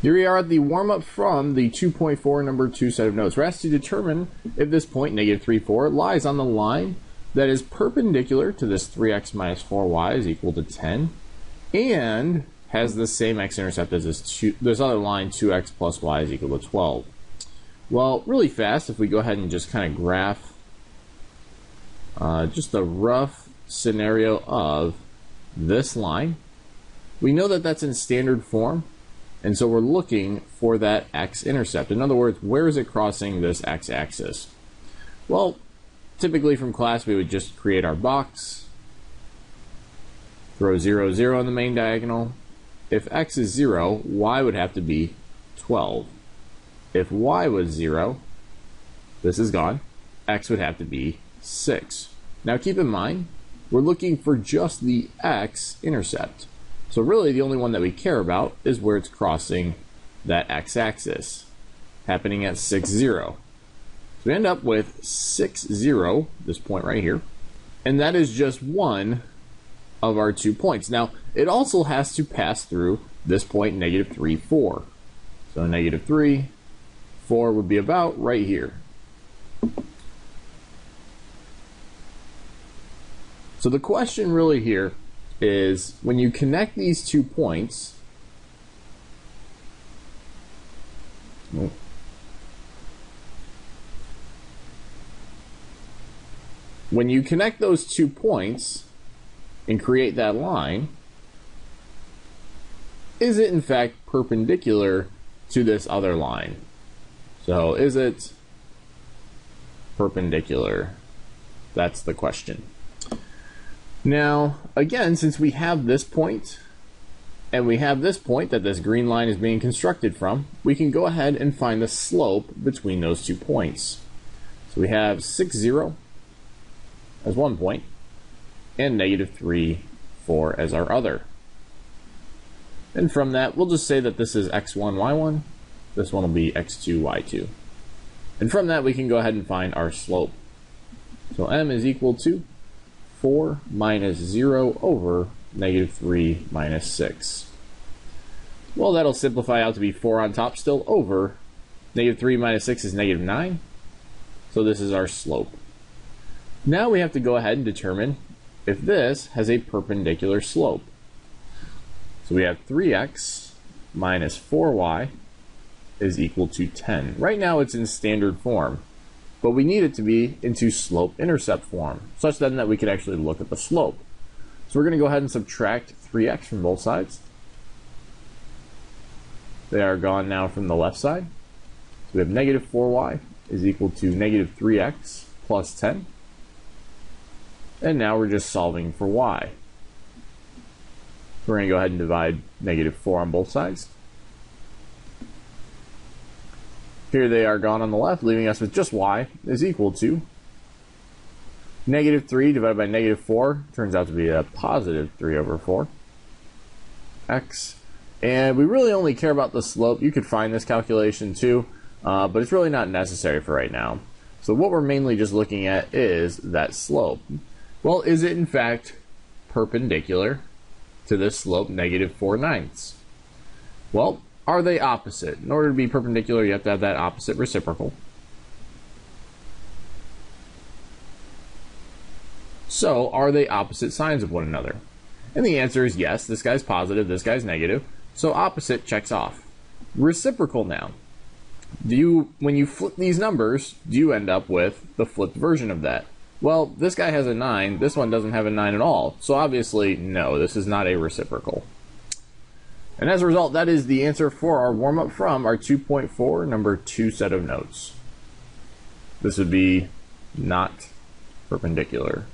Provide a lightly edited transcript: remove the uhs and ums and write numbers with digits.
Here we are at the warm-up from the 2.4 number 2 set of notes. We're asked to determine if this point, negative 3, 4, lies on the line that is perpendicular to this 3x minus 4y is equal to 10 and has the same x-intercept as this other line, 2x plus y is equal to 12. Well, really fast, if we go ahead and just kind of graph just a rough scenario of this line, we know that that's in standard form. And so we're looking for that x-intercept. In other words, where is it crossing this x-axis? Well, typically from class, we would just create our box, throw 0, 0 on the main diagonal. If x is 0, y would have to be 12. If y was 0, this is gone, x would have to be 6. Now keep in mind, we're looking for just the x-intercept. So really the only one that we care about is where it's crossing that x-axis, happening at 6, 0. So we end up with 6, 0, this point right here, and that is just one of our 2 points. Now, it also has to pass through this point, negative 3, 4. So negative 3, 4 would be about right here. So the question really here is, when you connect these 2 points, when you connect those 2 points and create that line, is it in fact perpendicular to this other line? So is it perpendicular? That's the question. Now, again, since we have this point, and we have this point that this green line is being constructed from, we can go ahead and find the slope between those 2 points. So we have 6, 0 as one point, and negative 3, 4 as our other. And from that, we'll just say that this is x1, y1, this one will be x2, y2. And from that, we can go ahead and find our slope. So m is equal to 4 minus 0 over negative 3 minus 6. Well, that'll simplify out to be 4 on top still over negative 3 minus 6 is negative 9. So this is our slope. Now we have to go ahead and determine if this has a perpendicular slope. So we have 3x minus 4y is equal to 10. Right now it's in standard form, but we need it to be into slope-intercept form, such then that we could actually look at the slope. So we're going to go ahead and subtract 3x from both sides. They are gone now from the left side. So we have negative 4y is equal to negative 3x plus 10. And now we're just solving for y. We're going to go ahead and divide negative 4 on both sides. Here they are gone on the left, leaving us with just y is equal to negative 3 divided by negative 4, turns out to be a positive 3 over 4, x. And we really only care about the slope. You could find this calculation too, but it's really not necessary for right now. So what we're mainly just looking at is that slope. Well, is it in fact perpendicular to this slope, negative 4/9? Well, are they opposite? In order to be perpendicular, you have to have that opposite reciprocal. So, are they opposite signs of one another? And the answer is yes. This guy's positive, this guy's negative. So opposite checks off. Reciprocal now. When you flip these numbers, do you end up with the flipped version of that? Well, this guy has a 9, this one doesn't have a 9 at all. So obviously, no, this is not a reciprocal. And as a result, that is the answer for our warm-up from our 2.4 number 2 set of notes. This would be not perpendicular.